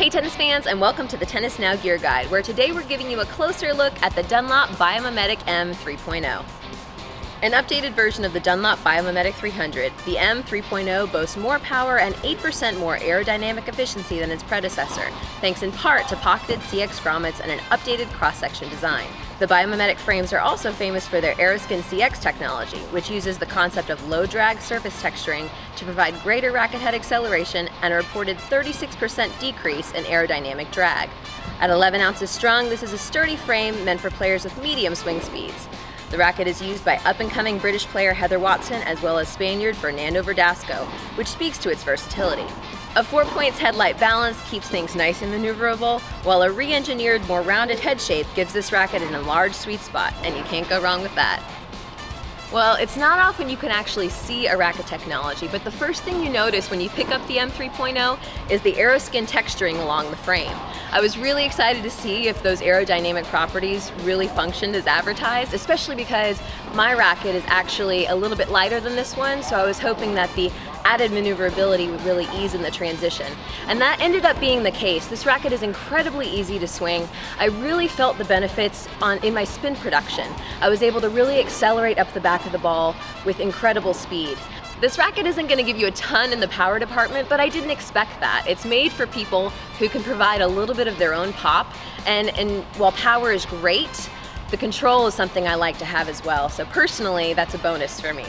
Hey tennis fans, and welcome to the Tennis Now Gear Guide, where today we're giving you a closer look at the Dunlop Biomimetic M 3.0. An updated version of the Dunlop Biomimetic 300, the M 3.0 boasts more power and 8% more aerodynamic efficiency than its predecessor, thanks in part to pocketed CX grommets and an updated cross-section design. The Biomimetic frames are also famous for their Aeroskin CX technology, which uses the concept of low-drag surface texturing to provide greater racket head acceleration and a reported 36% decrease in aerodynamic drag. At 11 ounces strong, this is a sturdy frame meant for players with medium swing speeds. The racket is used by up-and-coming British player Heather Watson as well as Spaniard Fernando Verdasco, which speaks to its versatility. A 4-points headlight balance keeps things nice and maneuverable, while a re-engineered, more rounded head shape gives this racket an enlarged sweet spot, and you can't go wrong with that. Well, it's not often you can actually see a racket technology, but the first thing you notice when you pick up the M 3.0 is the Aeroskin texturing along the frame. I was really excited to see if those aerodynamic properties really functioned as advertised, especially because my racket is actually a little bit lighter than this one, so I was hoping that the added maneuverability would really ease in the transition. And that ended up being the case. This racket is incredibly easy to swing. I really felt the benefits in my spin production. I was able to really accelerate up the back of the ball with incredible speed. This racket isn't going to give you a ton in the power department, but I didn't expect that. It's made for people who can provide a little bit of their own pop, and while power is great, the control is something I like to have as well. So personally, that's a bonus for me.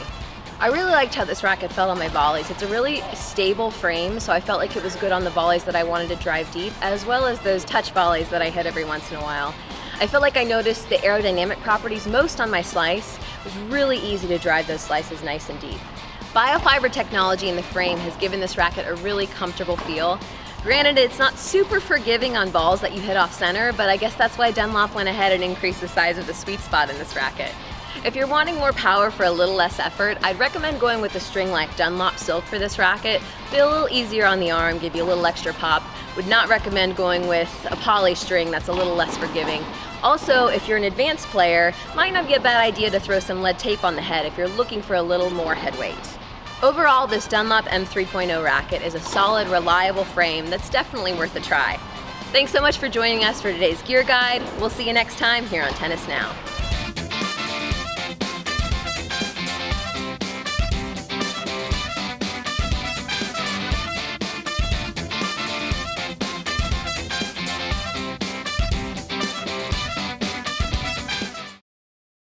I really liked how this racket felt on my volleys. It's a really stable frame, so I felt like it was good on the volleys that I wanted to drive deep, as well as those touch volleys that I hit every once in a while. I feel like I noticed the aerodynamic properties most on my slice. It was really easy to drive those slices nice and deep. Biofiber technology in the frame has given this racket a really comfortable feel. Granted, it's not super forgiving on balls that you hit off center, but I guess that's why Dunlop went ahead and increased the size of the sweet spot in this racket. If you're wanting more power for a little less effort, I'd recommend going with a string like Dunlop Silk for this racket. Be a little easier on the arm, give you a little extra pop. Would not recommend going with a poly string that's a little less forgiving. Also, if you're an advanced player, might not be a bad idea to throw some lead tape on the head if you're looking for a little more head weight. Overall, this Dunlop M 3.0 racket is a solid, reliable frame that's definitely worth a try. Thanks so much for joining us for today's gear guide. We'll see you next time here on Tennis Now.